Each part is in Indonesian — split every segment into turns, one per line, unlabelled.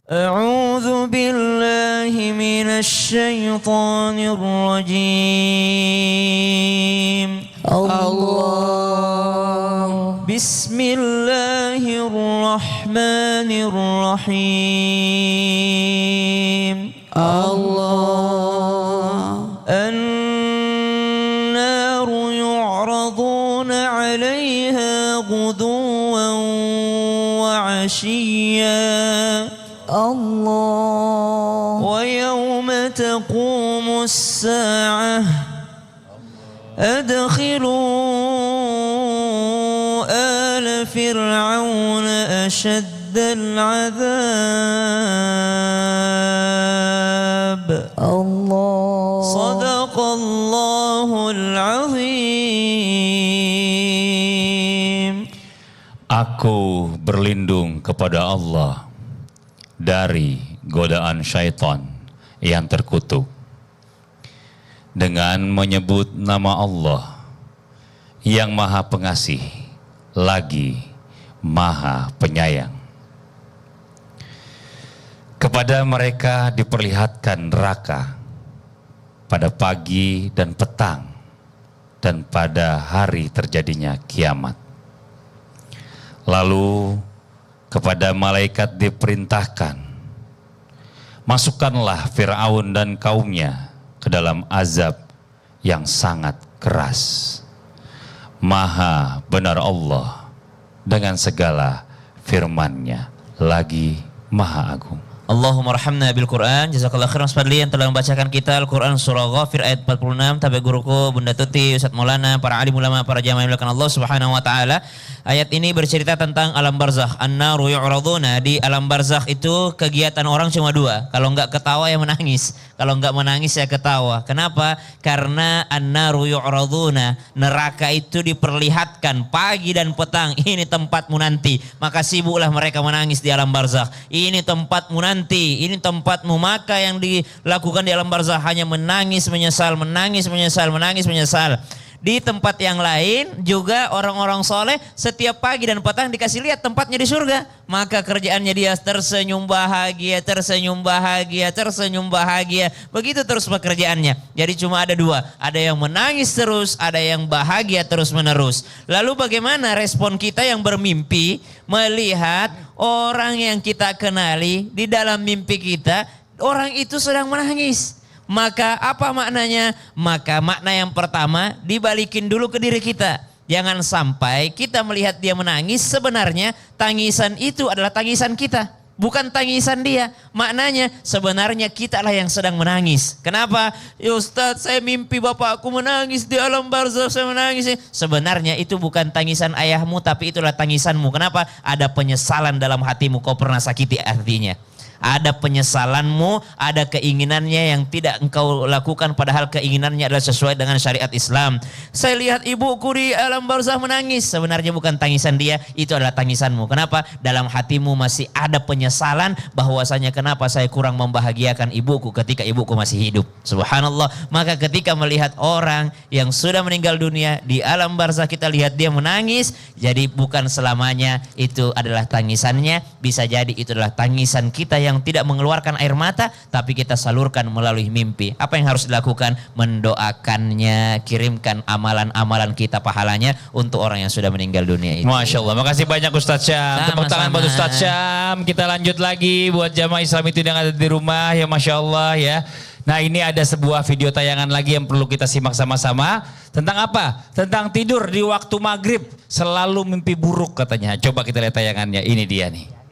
أعوذ بالله من الشيطان الرجيم
الله
بسم الله الرحمن الرحيم
الله
النار يعرضون عليها غدوا وعشيا
الله
ويوم تقوم الساعة أدخلوا آل فرعون أشد العذاب
الله
صدق الله العظيم.
Aku berlindung kepada Allah dari godaan syaitan yang terkutuk dengan menyebut nama Allah yang Maha Pengasih lagi Maha Penyayang. Kepada mereka diperlihatkan neraka pada pagi dan petang dan pada hari terjadinya kiamat. Lalu kepada malaikat diperintahkan, masukkanlah Fir'aun dan kaumnya ke dalam azab yang sangat keras. Maha benar Allah dengan segala firman-Nya lagi Maha Agung.
Allahumma rahamna bil Quran. Jazakallah khairan Mas Fadli yang telah membacakan kita Al-Quran surah Ghafir ayat 46. Tabe guruku Bunda Tuti, Ustaz Maulana, para alim ulama, para jamaah yang dimuliakan Allah Subhanahu wa taala. Ayat ini bercerita tentang alam barzakh. An-naru yu'raduna. Di alam barzakh itu kegiatan orang cuma dua. Kalau enggak ketawa ya menangis. Kalau enggak menangis ya ketawa. Kenapa? Karena an-naru yu'raduna. Neraka itu diperlihatkan pagi dan petang. Ini tempatmu nanti. Maka sibuklah mereka menangis di alam barzakh. Ini tempatmu nanti. Ini tempatmu. Maka yang dilakukan di alam barzakh hanya menangis, menyesal, menangis, menyesal, menangis, menyesal. Di tempat yang lain juga orang-orang soleh setiap pagi dan petang dikasih lihat tempatnya di surga. Maka kerjaannya dia tersenyum bahagia, tersenyum bahagia, tersenyum bahagia. Begitu terus pekerjaannya. Jadi cuma ada dua. Ada yang menangis terus, ada yang bahagia terus menerus. Lalu bagaimana respon kita yang bermimpi melihat orang yang kita kenali di dalam mimpi kita, orang itu sedang menangis. Maka apa maknanya? Maka makna yang pertama dibalikin dulu ke diri kita. Jangan sampai kita melihat dia menangis, sebenarnya tangisan itu adalah tangisan kita. Bukan tangisan dia. Maknanya sebenarnya kita lah yang sedang menangis. Kenapa? Ya Ustaz, saya mimpi bapakku menangis di alam barzakh, saya menangis. Sebenarnya itu bukan tangisan ayahmu, tapi itulah tangisanmu. Kenapa? Ada penyesalan dalam hatimu, kau pernah sakiti artinya. Ada penyesalanmu, ada keinginannya yang tidak engkau lakukan padahal keinginannya adalah sesuai dengan syariat Islam. Saya lihat ibuku di alam barzakh menangis. Sebenarnya bukan tangisan dia, itu adalah tangisanmu. Kenapa? Dalam hatimu masih ada penyesalan bahwasanya kenapa saya kurang membahagiakan ibuku ketika ibuku masih hidup. Subhanallah. Maka ketika melihat orang yang sudah meninggal dunia di alam barzakh kita lihat dia menangis, jadi bukan selamanya itu adalah tangisannya. Bisa jadi itu adalah tangisan kita yang tidak mengeluarkan air mata, tapi kita salurkan melalui mimpi. Apa yang harus dilakukan? Mendoakannya, kirimkan amalan-amalan kita pahalanya untuk orang yang sudah meninggal dunia itu.
Masya Allah, makasih banyak Ustaz Syam. Tepuk tangan buat Ustaz Syam. Kita lanjut lagi buat jamaah Islam itu yang ada di rumah ya, Masya Allah ya. Nah ini ada sebuah video tayangan lagi yang perlu kita simak sama-sama. Tentang apa? Tentang tidur di waktu maghrib selalu mimpi buruk katanya. Coba kita lihat tayangannya, ini dia nih.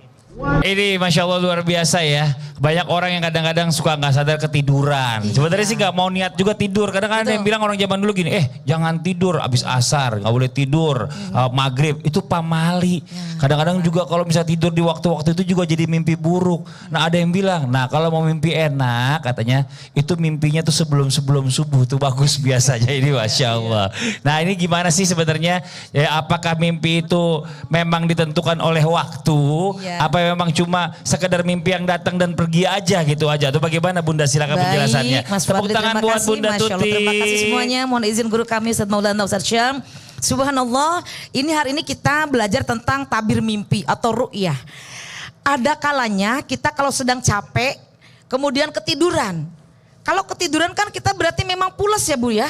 Ini Masya Allah luar biasa ya. Banyak orang yang kadang-kadang suka nggak sadar ketiduran. Sebenarnya sih nggak mau niat juga tidur. Kadang-kadang ada yang bilang orang zaman dulu gini, jangan tidur abis asar, nggak boleh tidur maghrib, itu pamali. Kadang-kadang juga kalau misalnya tidur di waktu-waktu itu juga jadi mimpi buruk. Nah ada yang bilang, nah kalau mau mimpi enak katanya itu mimpinya tuh sebelum subuh tuh bagus biasanya. Ini Masya Allah. Nah ini gimana sih sebenarnya? Ya, apakah mimpi itu memang ditentukan oleh waktu? Apa memang cuma sekedar mimpi yang datang dan pergi aja gitu aja? Atau bagaimana Bunda, silakan penjelasannya.
Mas
Tepuk
Fadli,
tangan buat Bunda Tuti.
Terima kasih semuanya. Mohon izin guru kami Ustaz Maulana Ustaz Syam. Subhanallah, ini hari ini kita belajar tentang tabir mimpi atau ru'yah. ada kalanya kita kalau sedang capek, kemudian ketiduran. Kalau ketiduran kan kita berarti memang pulas ya Bu ya.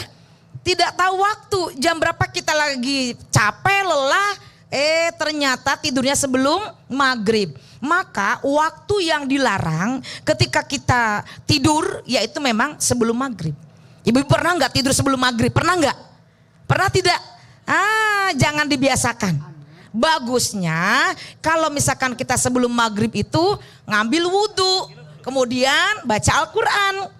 Tidak tahu waktu, jam berapa kita lagi capek, lelah, ternyata tidurnya sebelum maghrib. Maka waktu yang dilarang ketika kita tidur yaitu memang sebelum maghrib. Ibu pernah nggak tidur sebelum maghrib? Pernah nggak? Pernah tidak? Jangan dibiasakan. Bagusnya kalau misalkan kita sebelum maghrib itu ngambil wudhu, kemudian baca Al-Quran,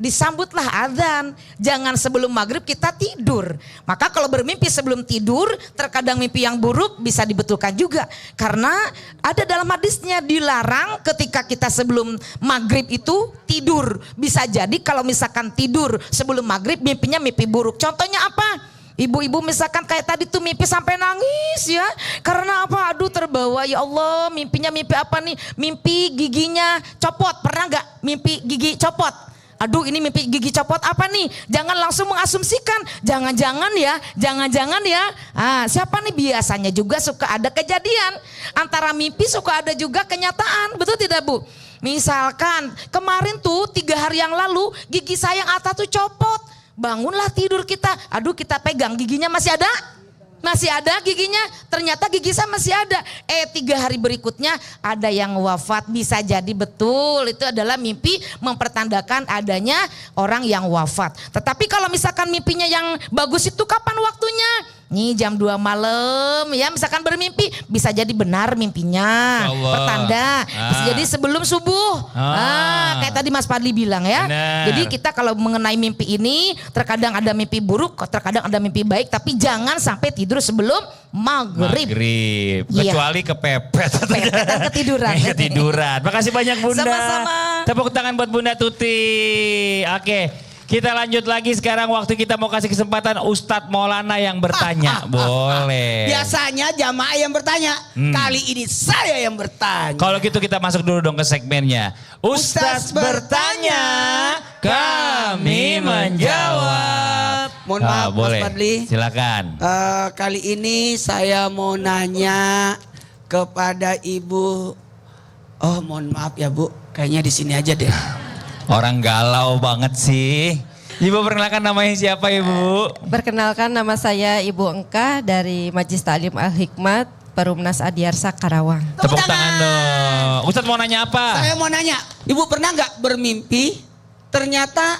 disambutlah azan. Jangan sebelum maghrib kita tidur. Maka kalau bermimpi sebelum tidur, terkadang mimpi yang buruk bisa dibetulkan juga. Karena ada dalam hadisnya dilarang ketika kita sebelum maghrib itu tidur. Bisa jadi kalau misalkan tidur sebelum maghrib mimpinya mimpi buruk. Contohnya apa? Ibu-ibu misalkan kayak tadi tuh mimpi sampai nangis ya. Karena apa? Aduh terbawa, ya Allah, mimpinya mimpi apa nih? Mimpi giginya copot. Pernah gak mimpi gigi copot? Aduh ini mimpi gigi copot apa nih? Jangan langsung mengasumsikan. Jangan-jangan ya. Siapa nih? Biasanya juga suka ada kejadian. Antara mimpi suka ada juga kenyataan. Betul tidak Bu? Misalkan kemarin tuh 3 hari yang lalu gigi saya yang atas tuh copot. Bangunlah tidur kita, aduh kita pegang giginya masih ada? Masih ada giginya, ternyata gigi saya masih ada. 3 hari berikutnya ada yang wafat, bisa jadi betul itu adalah mimpi mempertandakan adanya orang yang wafat. Tetapi kalau misalkan mimpinya yang bagus itu kapan waktunya? Nih jam 2 malam ya misalkan bermimpi bisa jadi benar mimpinya, pertanda bisa jadi sebelum subuh. Kayak tadi Mas Fadli bilang ya.
Benar.
Jadi kita kalau mengenai mimpi ini terkadang ada mimpi buruk, terkadang ada mimpi baik, tapi jangan sampai tidur sebelum maghrib.
Kecuali kepepet
dan ketiduran.
Ketiduran. Makasih banyak Bunda.
Sama-sama.
Tepuk tangan buat Bunda Tuti. Oke. Kita lanjut lagi sekarang, waktu kita mau kasih kesempatan Ustadz Maulana yang bertanya. Boleh.
Biasanya jamaah yang bertanya. Kali ini saya yang bertanya.
Kalau gitu kita masuk dulu dong ke segmennya. Ustadz bertanya, kami menjawab.
Mohon maaf
boleh.
Mas Fadli.
Silakan.
Kali ini saya mau nanya kepada Ibu. Oh mohon maaf ya Bu, kayaknya di sini aja deh.
Orang galau banget sih. Ibu perkenalkan namanya siapa Ibu?
Perkenalkan nama saya Ibu Engkah dari Majelis Ta'lim Al-Hikmat Perumnas Adiarsa Karawang.
Tepuk tangan dong. Ustadz mau nanya apa?
Saya mau nanya, Ibu pernah nggak bermimpi ternyata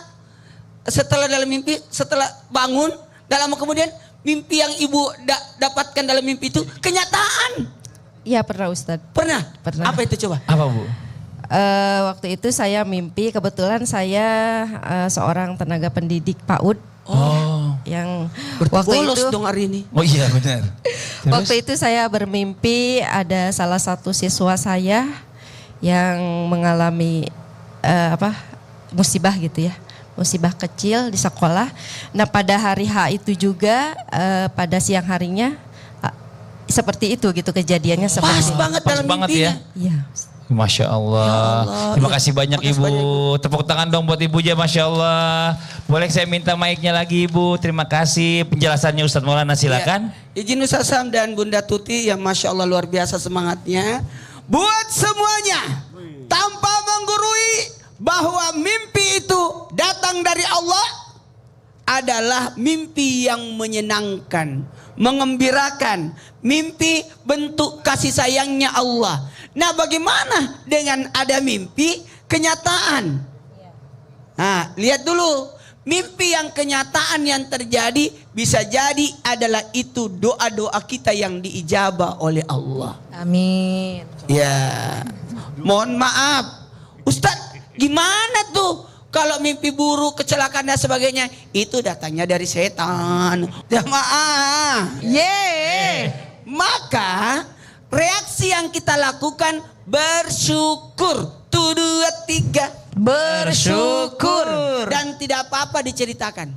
setelah dalam mimpi, setelah bangun, gak lama kemudian mimpi yang Ibu dapatkan dalam mimpi itu kenyataan?
Iya pernah Ustadz.
Pernah?
Pernah.
Apa itu coba?
Apa Bu?
Waktu itu saya mimpi, kebetulan saya seorang tenaga pendidik PAUD. Yang waktu
Bolos
itu
dong hari ini.
Oh iya benar.
waktu itu saya bermimpi ada salah satu siswa saya yang mengalami musibah gitu ya. Musibah kecil di sekolah. Nah pada hari H itu juga pada siang harinya seperti itu gitu kejadiannya seperti
Pas
itu.
banget
Pas
dalam
banget
mimpinya.
Iya.
Masya Allah.
Ya Allah.
Terima kasih banyak
Makasih
Ibu.
banyak, Ibu.
Tepuk tangan dong buat Ibu aja, Masya Allah. Boleh saya minta mic-nya lagi Ibu. Terima kasih penjelasannya Ustadz Maulana, silakan.
Ya. Izin Ustaz Sam dan Bunda Tuti yang Masya Allah luar biasa semangatnya. Buat semuanya tanpa menggurui bahwa mimpi itu datang dari Allah adalah mimpi yang menyenangkan, mengembirakan, mimpi bentuk kasih sayangnya Allah. Nah bagaimana dengan ada mimpi kenyataan? Nah lihat dulu, mimpi yang kenyataan yang terjadi bisa jadi adalah itu doa-doa kita yang diijabah oleh Allah.
Amin.
Ya, mohon maaf, Ustadz gimana tuh kalau mimpi buruk, kecelakaan dan sebagainya itu datangnya dari setan. Jamaah. Maka reaksi yang kita lakukan bersyukur. 1, 2, 3
Bersyukur.
dan tidak apa-apa diceritakan.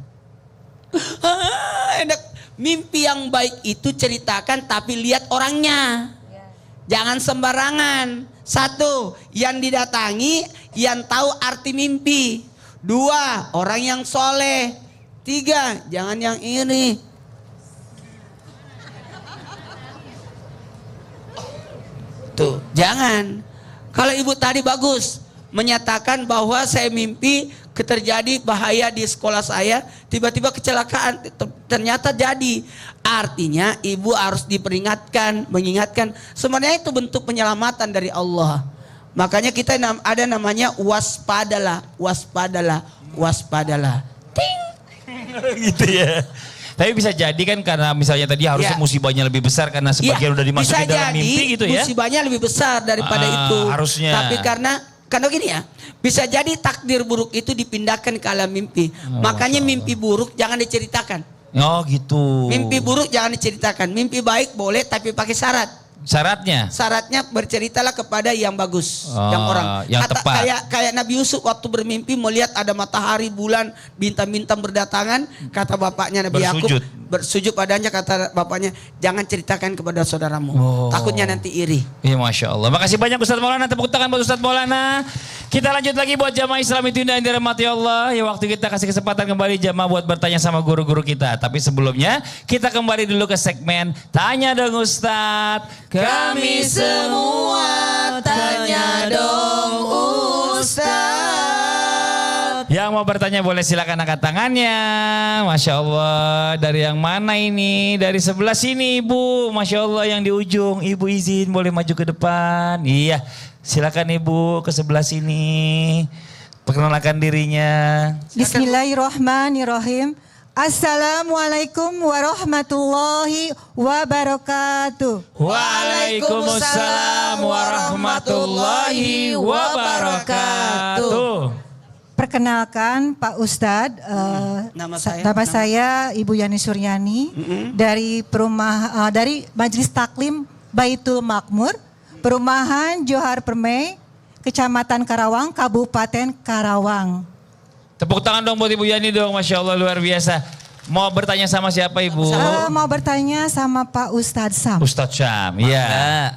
Enak. Mimpi yang baik itu ceritakan tapi lihat orangnya. Jangan sembarangan. 1, yang didatangi yang tahu arti mimpi. 2, orang yang soleh. 3, jangan yang iri. Tuh, jangan. Kalau ibu tadi bagus menyatakan bahwa saya mimpi terjadi bahaya di sekolah saya, tiba-tiba kecelakaan, ternyata jadi. Artinya ibu harus diperingatkan, mengingatkan. Sebenarnya itu bentuk penyelamatan dari Allah. Makanya kita ada namanya waspadalah, waspadalah, waspadalah. Ting.
Gitu ya. Tapi bisa jadi kan karena misalnya tadi harusnya musibahnya lebih besar karena sebagian udah dimasukin dalam mimpi gitu ya.
Musibahnya lebih besar daripada itu.
Harusnya.
Tapi karena gini ya, bisa jadi takdir buruk itu dipindahkan ke alam mimpi. Makanya mimpi buruk jangan diceritakan.
Oh gitu.
Mimpi buruk jangan diceritakan. Mimpi baik boleh tapi pakai syarat.
Syaratnya?
Syaratnya berceritalah kepada yang bagus, yang orang.
Yang tepat.
Kayak Nabi Yusuf waktu bermimpi melihat ada matahari, bulan, bintang-bintang berdatangan, kata bapaknya Nabi Yakub, bersujud padanya, kata bapaknya, jangan ceritakan kepada saudaramu, takutnya nanti iri.
Iya, Masya Allah. Makasih banyak Ustadz Maulana, tepuk tangan buat Ustadz Maulana. Kita lanjut lagi buat jamaah Islam itu yang dirahmati Allah. Ya, waktu kita kasih kesempatan kembali jamaah buat bertanya sama guru-guru kita. Tapi sebelumnya kita kembali dulu ke segmen Tanya Dong Ustadz.
Kami semua tanya dong Ustadz.
Yang mau bertanya boleh silakan angkat tangannya. Masya Allah, dari yang mana ini? Dari sebelah sini Ibu. Masya Allah yang di ujung. Ibu izin boleh maju ke depan. Iya, silakan Ibu ke sebelah sini. Perkenalkan dirinya.
Bismillahirrahmanirrahim. Assalamualaikum warahmatullahi wabarakatuh.
Waalaikumsalam warahmatullahi wabarakatuh.
Perkenalkan Pak Ustadz, nama saya Ibu Yani Suryani dari dari Majelis Taklim Baitul Makmur, Perumahan Johar Permai, Kecamatan Karawang, Kabupaten Karawang.
Tepuk tangan dong buat Ibu Yani dong, Masya Allah luar biasa. Mau bertanya sama siapa Ibu?
Mau bertanya sama Pak Ustadz Sam.
Ustadz Syam, iya.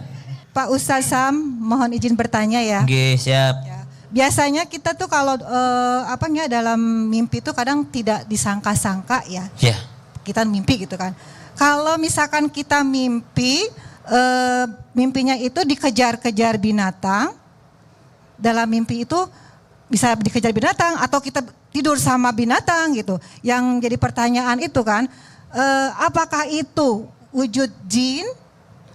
Pak Ustadz Sam, mohon izin bertanya ya.
Oke, siap.
Biasanya kita tuh kalau dalam mimpi tuh kadang tidak disangka-sangka ya.
Ya.
Kita mimpi gitu kan. Kalau misalkan kita mimpi, mimpinya itu dikejar-kejar binatang. Dalam mimpi itu bisa dikejar binatang atau kita tidur sama binatang gitu. Yang jadi pertanyaan itu kan, apakah itu wujud jin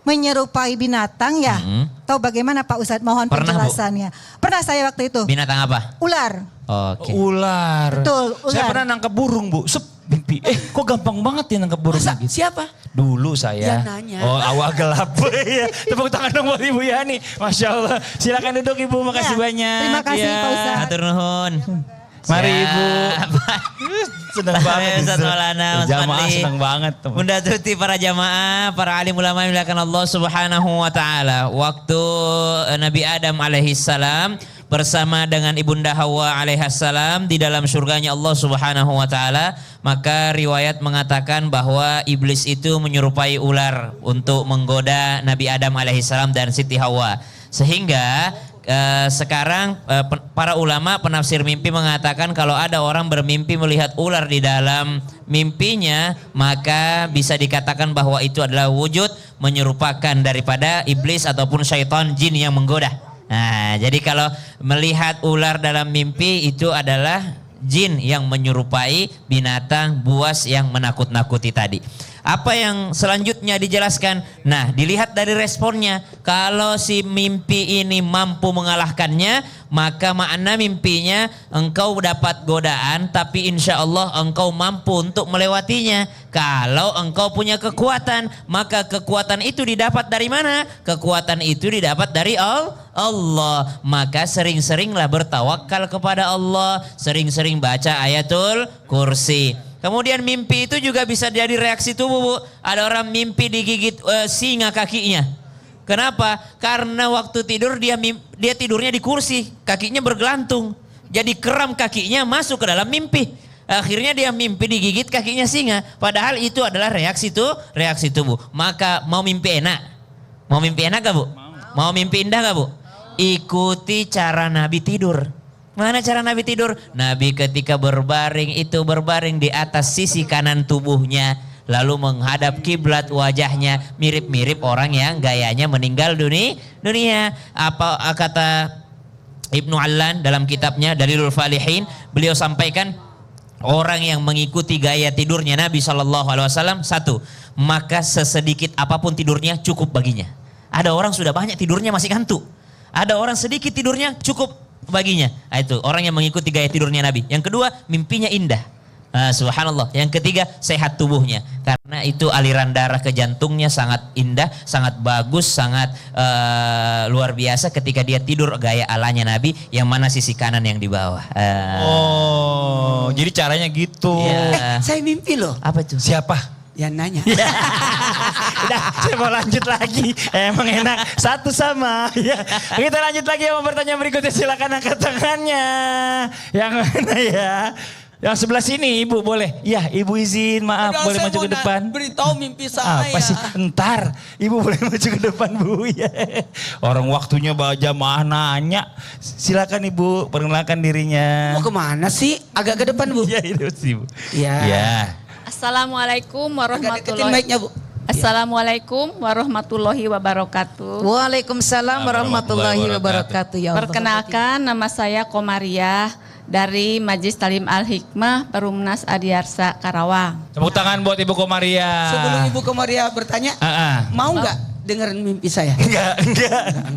menyerupai binatang ya? Atau bagaimana Pak Ustadz? Mohon penjelasannya. Pernah saya waktu itu.
Binatang apa?
Ular.
Oke.
Ular.
Betul, ular.
Saya pernah nangkap burung Bu. Mimpi. Kok gampang banget ya nangkap burung gitu?
Siapa?
Dulu saya.
Yang nanya.
Oh, awal gelap. Ya. Tepuk tangan dong buat Ibu Yani. Masya Allah. Silakan duduk Ibu. Makasih banyak.
Terima kasih Pak Ustadz.
Hatur nuhun.
Mari Ibu. Senang banget.
Ustadz Maulana, Mas
Jamaah
Fadli.
senang banget.
Bunda Tuti, para jamaah, para alim ulama yang dimuliakan Allah Subhanahu wa taala. Waktu Nabi Adam alaihissalam bersama dengan Ibunda Hawa alaihissalam di dalam surganya Allah Subhanahu wa taala, maka riwayat mengatakan bahwa iblis itu menyerupai ular untuk menggoda Nabi Adam alaihissalam dan Siti Hawa. Sehingga sekarang para ulama penafsir mimpi mengatakan kalau ada orang bermimpi melihat ular di dalam mimpinya, maka bisa dikatakan bahwa itu adalah wujud menyerupakan daripada iblis ataupun syaitan jin yang menggoda. Nah, jadi kalau melihat ular dalam mimpi itu adalah jin yang menyerupai binatang buas yang menakut-nakuti tadi. Apa yang selanjutnya dijelaskan? Nah, dilihat dari responnya. Kalau si mimpi ini mampu mengalahkannya, maka makna mimpinya engkau dapat godaan, tapi insya Allah engkau mampu untuk melewatinya. Kalau engkau punya kekuatan, maka kekuatan itu didapat dari mana? Kekuatan itu didapat dari Allah. Maka sering-seringlah bertawakal kepada Allah, sering-sering baca ayatul kursi. Kemudian mimpi itu juga bisa jadi reaksi tubuh, Bu. Ada orang mimpi digigit singa kakinya. Kenapa? Karena waktu tidur dia tidurnya di kursi, kakinya bergelantung. Jadi kram kakinya masuk ke dalam mimpi. Akhirnya dia mimpi digigit kakinya singa. Padahal itu adalah reaksi tubuh. Maka mau mimpi enak? Mau mimpi enak gak, Bu? Mau mimpi indah gak, Bu? Ikuti cara Nabi tidur. Mana cara Nabi tidur? Nabi ketika berbaring itu berbaring di atas sisi kanan tubuhnya. lalu menghadap kiblat, wajahnya mirip-mirip orang yang gayanya meninggal dunia. Apa kata Ibnu Allan dalam kitabnya Dalilul Falihin, beliau sampaikan orang yang mengikuti gaya tidurnya Nabi SAW, satu, maka sesedikit apapun tidurnya cukup baginya. Ada orang sudah banyak tidurnya masih ngantuk. Ada orang sedikit tidurnya cukup baginya. Nah, itu orang yang mengikuti gaya tidurnya Nabi. Yang kedua, mimpinya indah. Subhanallah. Yang ketiga, sehat tubuhnya. Karena itu aliran darah ke jantungnya sangat indah, sangat bagus, sangat luar biasa ketika dia tidur gaya alanya Nabi, yang mana sisi kanan yang di bawah.
Oh, jadi caranya gitu.
Iya.
Saya mimpi loh.
Apa itu?
Siapa?
Yang nanya.
Udah, saya mau lanjut lagi. Emang enak, satu sama. Ya. Kita lanjut lagi sama pertanyaan berikutnya. Silakan angkat tangannya. Yang mana ya? Yang sebelah sini Ibu boleh. Ya, Ibu izin, maaf.
Padahal
boleh
saya
maju
mau
ke depan.
Beritahu mimpi saya.
Apa sih? Entar. Ibu boleh maju ke depan, Bu. Ya. Orang waktunya jamaah nanya. Silakan Ibu, perkenalkan dirinya.
Mau kemana sih? Agak ke depan, Bu.
Ya, itu sih, Bu.
Iya.
Ya.
Assalamualaikum
Agak deketin
warahmatullahi
mic-nya, Bu.
Assalamualaikum warahmatullahi wabarakatuh.
Waalaikumsalam warahmatullahi wabarakatuh. Ya Allah.
Perkenalkan, nama saya Komariah dari Majelis Talim Al-Hikmah Perumnas Adiarsa Karawang.
Tepuk tangan buat Ibu Komaria.
Sebelum Ibu Komaria bertanya, mau nggak dengerin mimpi saya?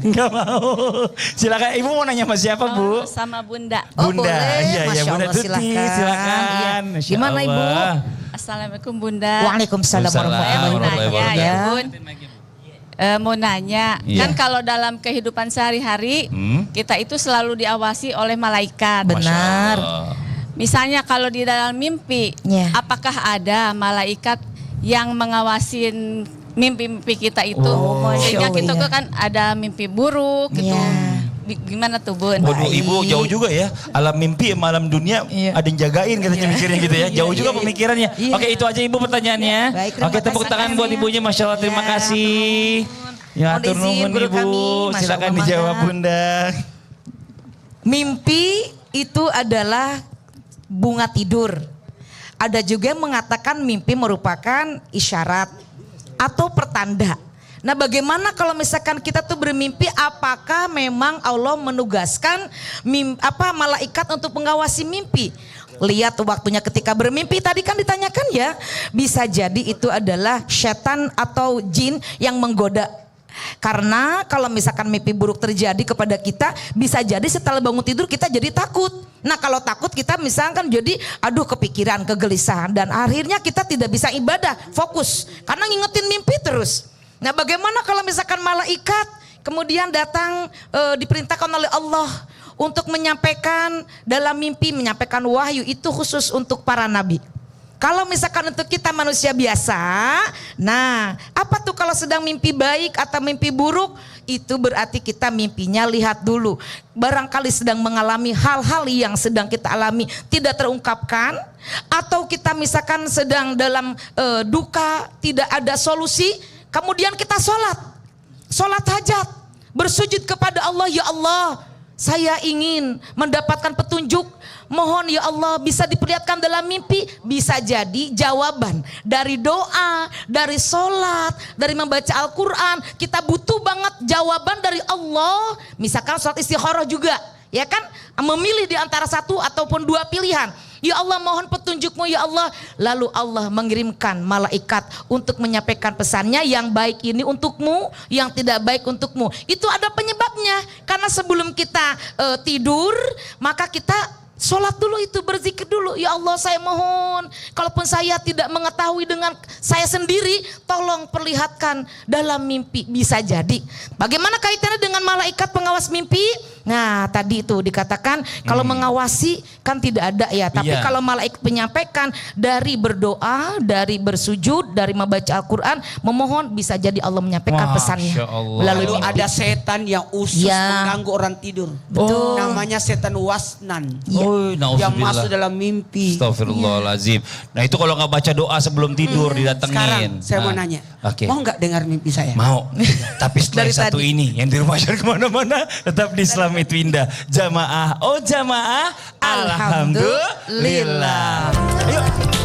Enggak mau. Silakan, Ibu mau nanya sama siapa, Bu?
Sama Bunda.
Oh,
Bunda.
boleh.
Iya,
Masya
Bunda
Allah,
Tuti. Silakan.
Iya.
Masya
Gimana, Ibu?
Allah.
Assalamualaikum Bunda.
Waalaikumsalam
Saya
warahmatullahi
mau
wabarakatuh.
nanya ya
Ya.
Bun. Mau nanya,
Iya.
kan kalau dalam kehidupan sehari-hari kita itu selalu diawasi oleh malaikat.
Benar.
Misalnya kalau di dalam mimpi,
Ya.
apakah ada malaikat yang mengawasin mimpi-mimpi kita itu?
Masya
Sehingga
Allah,
kita
ya.
kan ada mimpi buruk gitu.
Ya.
Gimana tuh Bun?
Waduh, Ibu jauh juga ya. Alam mimpi sama alam dunia
Iya.
ada yang jagain katanya mikirnya gitu ya. Jauh juga pemikirannya.
Iya.
Oke, itu aja Ibu pertanyaannya.
Baik, terima
Oke, tepuk
kasih.
tangan buat Ibunya. Masya Allah, terima
Ya.
kasih. Ya,
Mohon
atur
izin,
nuhun
guru
Ibu.
kami. Masya
Silakan
Allah,
dijawab
Mangga.
Bunda.
Mimpi itu adalah bunga tidur. Ada juga yang mengatakan mimpi merupakan isyarat atau pertanda. Nah, bagaimana kalau misalkan kita tuh bermimpi, apakah memang Allah menugaskan malaikat untuk mengawasi mimpi? Lihat waktunya ketika bermimpi, tadi kan ditanyakan ya, bisa jadi itu adalah setan atau jin yang menggoda. Karena kalau misalkan mimpi buruk terjadi kepada kita, bisa jadi setelah bangun tidur kita jadi takut. Nah, kalau takut kita misalkan jadi kepikiran, kegelisahan, dan akhirnya kita tidak bisa ibadah, fokus karena ngingetin mimpi terus. Nah, bagaimana kalau misalkan malaikat kemudian datang diperintahkan oleh Allah untuk menyampaikan dalam mimpi, menyampaikan wahyu, itu khusus untuk para nabi. Kalau misalkan untuk kita manusia biasa, nah apa tuh kalau sedang mimpi baik atau mimpi buruk? Itu berarti kita mimpinya lihat dulu. Barangkali sedang mengalami hal-hal yang sedang kita alami tidak terungkapkan, atau kita misalkan sedang dalam duka, tidak ada solusi, kemudian kita sholat hajat, bersujud kepada Allah, ya Allah, saya ingin mendapatkan petunjuk. Mohon ya Allah bisa diperlihatkan dalam mimpi. Bisa jadi jawaban dari doa, dari sholat, dari membaca Al-Quran. Kita butuh banget jawaban dari Allah. Misalkan sholat istikharah juga, ya kan, memilih di antara satu ataupun dua pilihan. Ya Allah, mohon petunjukmu ya Allah. Lalu Allah mengirimkan malaikat untuk menyampaikan pesannya, yang baik ini untukmu, yang tidak baik untukmu. Itu ada penyebabnya. Karena sebelum kita tidur, maka kita sholat dulu, itu berzikir dulu. Ya Allah, saya mohon, kalaupun saya tidak mengetahui dengan saya sendiri, tolong perlihatkan dalam mimpi. Bisa jadi. Bagaimana kaitannya dengan malaikat pengawas mimpi? Nah, tadi itu dikatakan kalau mengawasi kan tidak ada ya. Tapi
Iya.
kalau malaikat menyampaikan dari berdoa, dari bersujud, dari membaca Al-Quran, memohon, bisa jadi Allah menyampaikan pesannya
Masya Allah.
melalui
Lalu
mimpi.
ada setan yang usus
Ya.
mengganggu orang tidur.
Betul.
Namanya setan wasnan.
Oh,
Yang
nauzubillah.
masuk dalam mimpi.
Astagfirullahaladzim. Nah, itu kalau nggak baca doa sebelum tidur didatengin.
Sekarang saya mau
Nah,
nanya,
Oke.
mau nggak dengar mimpi saya?
Mau. Tapi setelah
Dari
satu
tadi.
ini yang di rumah jangan kemana-mana, tetap di Islam itu indah. Jamaah, oh jamaah, alhamdulillah.
Alhamdulillah.
Ayo.